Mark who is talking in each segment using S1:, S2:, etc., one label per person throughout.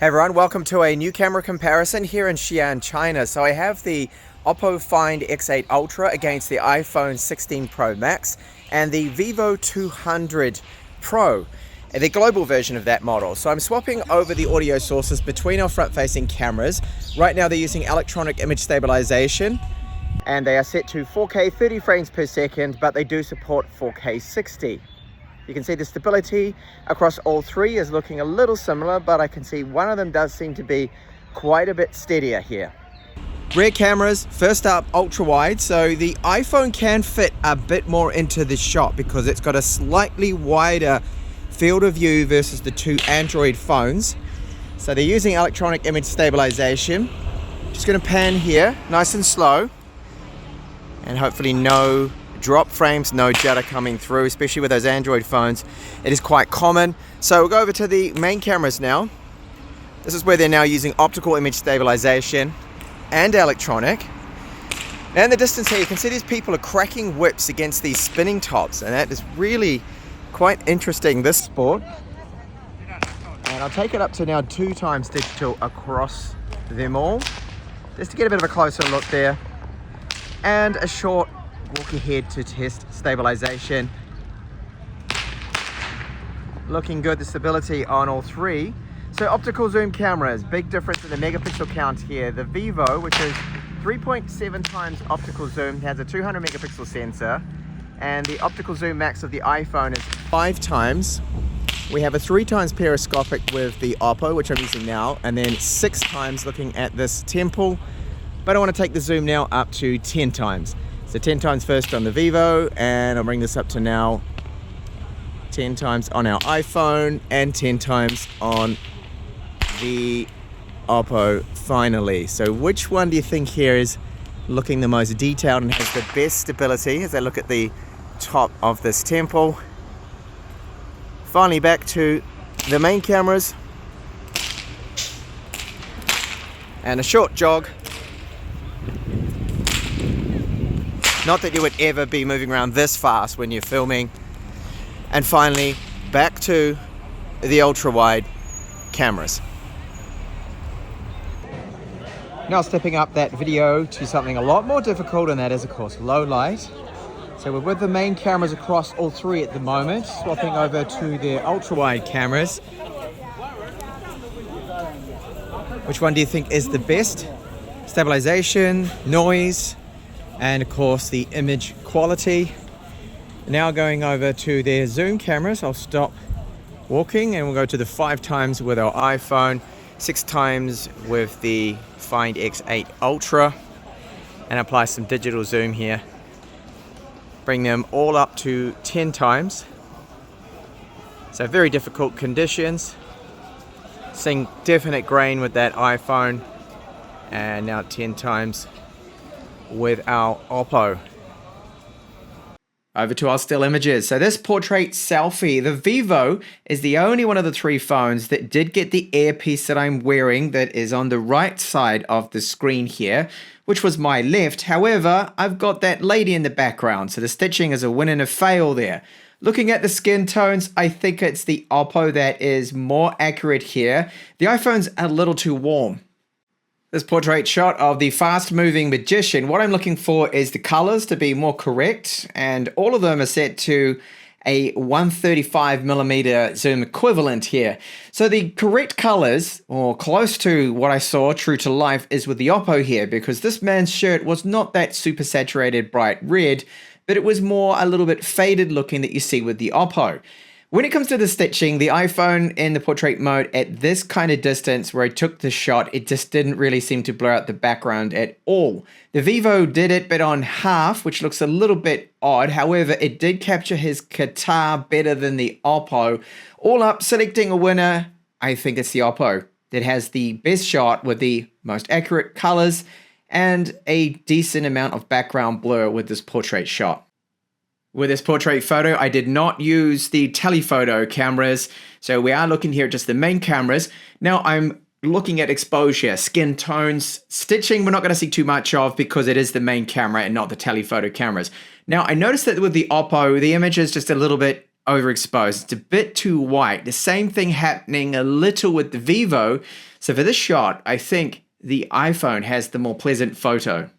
S1: Hey everyone, welcome to a new camera comparison here in Xi'an, China. So I have the OPPO Find X8 Ultra against the iPhone 16 Pro Max and the Vivo 200 Pro, the global version of that model. So I'm swapping over the audio sources between our front-facing cameras. Right now they're using electronic image stabilization and they are set to 4K 30 frames per second, but they do support 4K 60. You can see the stability across all three is looking a little similar, but I can see one of them does seem to be quite a bit steadier here. Rear cameras, first up, ultra wide. So the iPhone can fit a bit more into the shot because it's got a slightly wider field of view versus the two Android phones. So they're using electronic image stabilization. Just going to pan here, nice and slow, and hopefully no drop frames, no judder coming through, especially with those Android phones. It is quite common. So we'll go over to the main cameras now. This is where they're now using optical image stabilization and electronic. Now in the distance here, you can see these people are cracking whips against these spinning tops, and that is really quite interesting, this sport. And I'll take it up to now 2 times digital across them all, just to get a bit of a closer look there. And a short walk ahead to test stabilization. Looking good, the stability on all three. So optical zoom cameras, big difference in the megapixel count here. The Vivo, which is 3.7 times optical zoom, has a 200 megapixel sensor, and the optical zoom max of the iPhone is 5 times. We have a 3 times periscopic with the OPPO, which I'm using now, and then 6 times looking at this temple. But I want to take the zoom now up to 10 times. So 10 times first on the Vivo, and I'll bring this up to now 10 times on our iPhone and 10 times on the OPPO finally. So which one do you think here is looking the most detailed and has the best stability as I look at the top of this temple? Finally back to the main cameras and a short jog. Not that you would ever be moving around this fast when you're filming. And finally, back to the ultra-wide cameras. Now stepping up that video to something a lot more difficult, and that is, of course, low light. So we're with the main cameras across all three at the moment, swapping over to the ultra-wide cameras. Which one do you think is the best? Stabilization, noise, and of course the image quality. Now going over to their zoom cameras, I'll stop walking and we'll go to the 5 times with our iPhone, 6 times with the Find X8 Ultra, and apply some digital zoom here. Bring them all up to 10 times. So very difficult conditions. Seeing definite grain with that iPhone, and now 10 times with our OPPO. Over to our still images. So this portrait selfie, the Vivo is the only one of the 3 phones that did get the earpiece that I'm wearing that is on the right side of the screen here, which was my left. However, I've got that lady in the background, so the stitching is a win and a fail there. Looking at the skin tones, I think it's the OPPO that is more accurate here. The iPhone's a little too warm. This portrait shot of the fast-moving magician, what I'm looking for is the colors to be more correct, and all of them are set to a 135mm zoom equivalent here. So the correct colors, or close to what I saw true to life, is with the OPPO here, because this man's shirt was not that super saturated bright red, but it was more a little bit faded looking that you see with the OPPO. When it comes to the stitching, the iPhone in the portrait mode at this kind of distance where I took the shot, it just didn't really seem to blur out the background at all. The Vivo did it, but on half, which looks a little bit odd. However, it did capture his guitar better than the OPPO. All up, selecting a winner, I think it's the OPPO that has the best shot with the most accurate colors and a decent amount of background blur with this portrait shot. With this portrait photo, I did not use the telephoto cameras, so we are looking here at just the main cameras. Now I'm looking at exposure, skin tones, stitching we're not going to see too much of because it is the main camera and not the telephoto cameras. Now I noticed that with the OPPO, the image is just a little bit overexposed. It's a bit too white. The same thing happening a little with the Vivo. So for this shot, I think the iPhone has the more pleasant photo.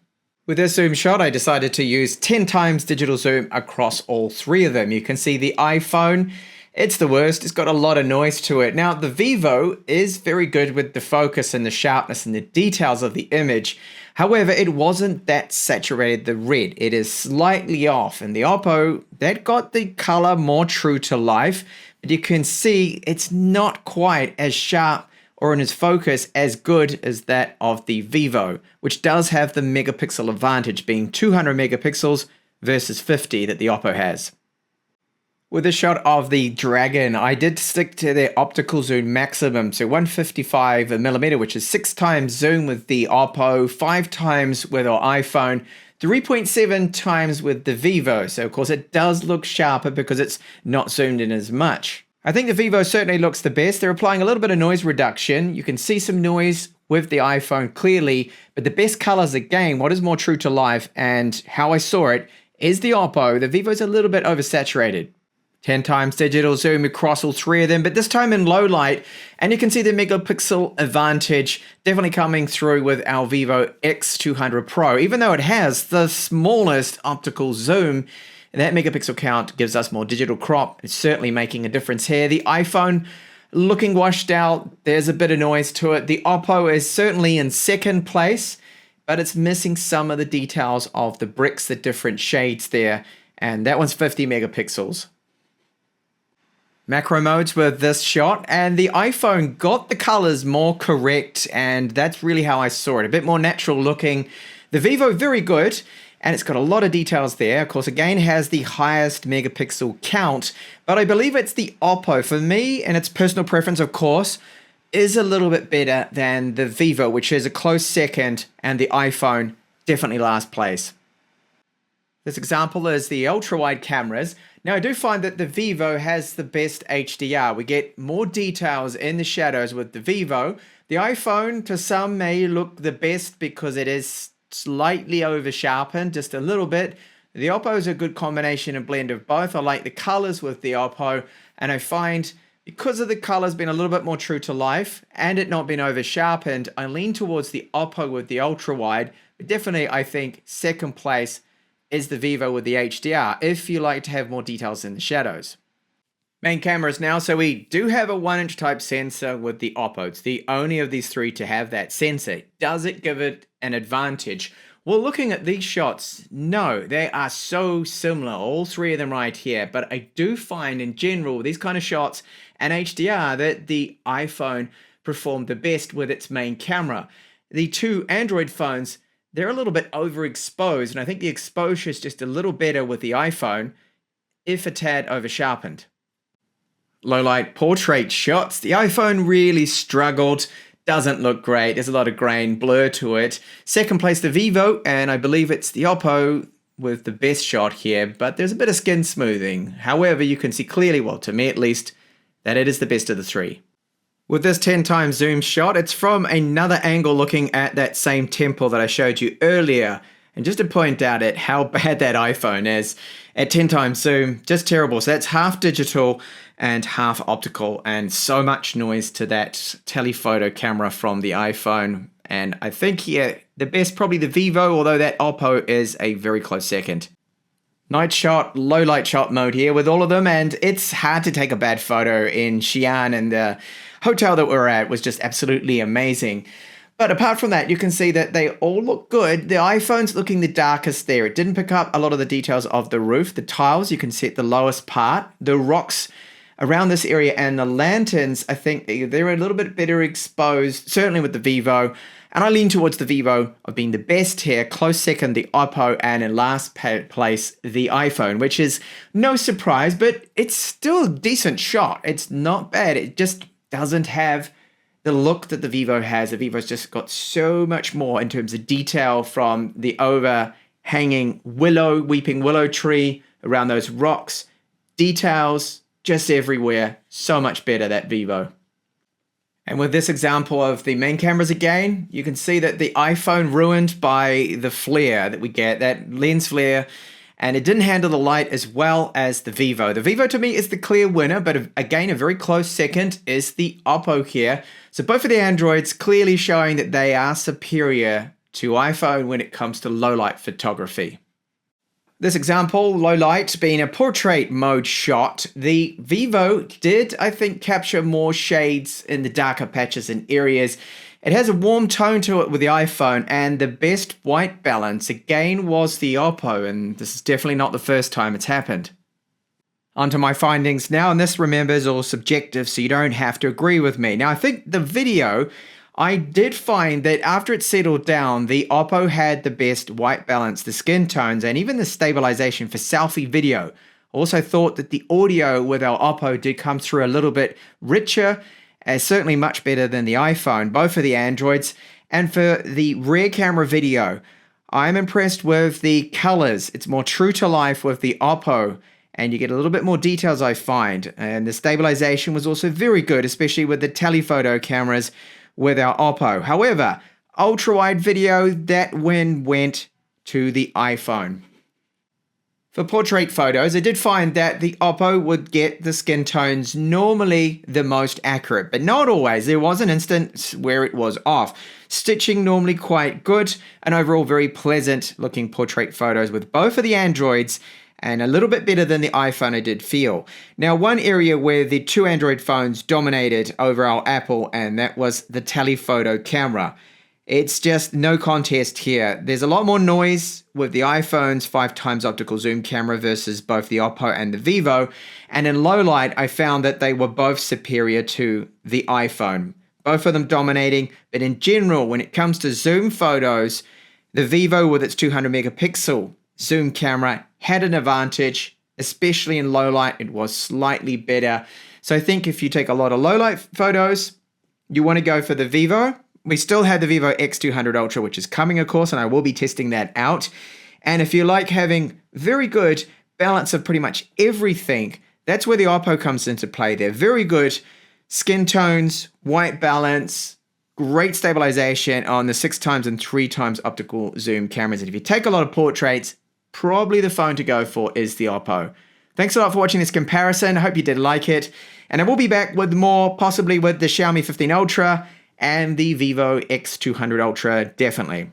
S1: With this zoom shot, I decided to use 10 times digital zoom across all three of them. You can see the iPhone, it's the worst. It's got a lot of noise to it. Now, the Vivo is very good with the focus and the sharpness and the details of the image. However, it wasn't that saturated, the red. It is slightly off. And the OPPO, that got the color more true to life. But you can see it's not quite as sharp or in its focus as good as that of the Vivo, which does have the megapixel advantage, being 200 megapixels versus 50 that the OPPO has. With this shot of the Dragon, I did stick to the optical zoom maximum, so 155mm, which is 6 times zoom with the OPPO, 5 times with our iPhone, 3.7 times with the Vivo. So of course it does look sharper because it's not zoomed in as much. I think the Vivo certainly looks the best. They're applying a little bit of noise reduction. You can see some noise with the iPhone clearly, but the best colors again, what is more true to life and how I saw it, is the OPPO. The Vivo's a little bit oversaturated. 10 times digital zoom across all three of them, but this time in low light, and you can see the megapixel advantage definitely coming through with our Vivo X200 Pro. Even though it has the smallest optical zoom, that megapixel count gives us more digital crop. It's certainly making a difference here. The iPhone looking washed out. There's a bit of noise to it. The OPPO is certainly in second place, but it's missing some of the details of the bricks, the different shades there. And that one's 50 megapixels. Macro modes with this shot, and the iPhone got the colors more correct, and that's really how I saw it. A bit more natural looking. The Vivo, very good. And it's got a lot of details there. Of course, again, has the highest megapixel count, but I believe it's the OPPO. For me, and its personal preference, of course, is a little bit better than the Vivo, which is a close second, and the iPhone definitely last place. This example is the ultra-wide cameras. Now, I do find that the Vivo has the best HDR. We get more details in the shadows with the Vivo. The iPhone, to some, may look the best because it is slightly over sharpened, just a little bit. The OPPO is a good combination and blend of both. I like the colors with the OPPO, and I find because of the colors being a little bit more true to life and it not being over sharpened, I lean towards the OPPO with the ultra wide. But definitely, I think second place is the Vivo with the HDR if you like to have more details in the shadows. Main cameras now, so we do have a 1-inch type sensor with the OPPO. It's the only of these three to have that sensor. Does it give it an advantage? Well, looking at these shots, no, they are so similar, all three of them right here. But I do find in general, these kind of shots and HDR, that the iPhone performed the best with its main camera. The two Android phones, they're a little bit overexposed, and I think the exposure is just a little better with the iPhone, if a tad over sharpened. Low light portrait shots. The iPhone really struggled. Doesn't look great. There's a lot of grain blur to it. Second place, the Vivo, and I believe it's the OPPO with the best shot here, but there's a bit of skin smoothing. However, you can see clearly, well, to me at least, that it is the best of the three. With this 10 times zoom shot, it's from another angle looking at that same temple that I showed you earlier. And just to point out at how bad that iPhone is, at 10 times zoom, just terrible. So that's half digital and half optical, and so much noise to that telephoto camera from the iPhone. And I think here, the best probably the Vivo, although that OPPO is a very close second. Night shot, low light shot mode here with all of them, and it's hard to take a bad photo in Xi'an, and the hotel that we're at was just absolutely amazing. But apart from that, you can see that they all look good. The iPhone's looking the darkest there. It didn't pick up a lot of the details of the roof. The tiles, you can see at the lowest part. The rocks around this area and the lanterns, I think they're a little bit better exposed, certainly with the Vivo. And I lean towards the Vivo of being the best here. Close second, the OPPO, and in last place, the iPhone, which is no surprise, but it's still a decent shot. It's not bad. It just doesn't have the look that the Vivo has. The Vivo's just got so much more in terms of detail, from the overhanging weeping willow tree around those rocks. Details just everywhere. So much better, that Vivo. And with this example of the main cameras again, you can see that the iPhone ruined by the flare that we get, that lens flare. and it didn't handle the light as well as the Vivo. The Vivo to me is the clear winner, but again, a very close second is the OPPO here. So both of the Androids clearly showing that they are superior to iPhone when it comes to low light photography. This example, low light, being a portrait mode shot, the Vivo did, I think, capture more shades in the darker patches and areas. It has a warm tone to it with the iPhone, and the best white balance again was the OPPO, and this is definitely not the first time it's happened. Onto my findings now, and this, remember, is all subjective, so you don't have to agree with me. Now, I think the video, I did find that after it settled down, the OPPO had the best white balance, the skin tones, and even the stabilization for selfie video. Also thought that the audio with our OPPO did come through a little bit richer, certainly much better than the iPhone, both of the Androids. And for the rear camera video, I'm impressed with the colors. It's more true to life with the OPPO, and you get a little bit more details, I find. And the stabilization was also very good, especially with the telephoto cameras with our OPPO. However, ultra-wide video, that win went to the iPhone. For portrait photos, I did find that the OPPO would get the skin tones normally the most accurate, but not always. There was an instance where it was off. Stitching normally quite good, and overall very pleasant looking portrait photos with both of the Androids, and a little bit better than the iPhone I did feel. Now, one area where the two Android phones dominated over our Apple, and that was the telephoto camera. It's just no contest here. There's a lot more noise with the iPhone's 5x optical zoom camera versus both the OPPO and the Vivo. And in low light, I found that they were both superior to the iPhone. Both of them dominating, but in general, when it comes to zoom photos, the Vivo with its 200 megapixel zoom camera had an advantage, especially in low light. It was slightly better. So I think if you take a lot of low light photos, you want to go for the Vivo. We still have the Vivo X200 Ultra, which is coming, of course, and I will be testing that out. And if you like having very good balance of pretty much everything, that's where the OPPO comes into play. They're very good skin tones, white balance, great stabilization on the 6x and 3x optical zoom cameras. And if you take a lot of portraits, probably the phone to go for is the OPPO. Thanks a lot for watching this comparison. I hope you did like it. And I will be back with more, possibly with the Xiaomi 15 Ultra and the Vivo X200 Ultra, definitely.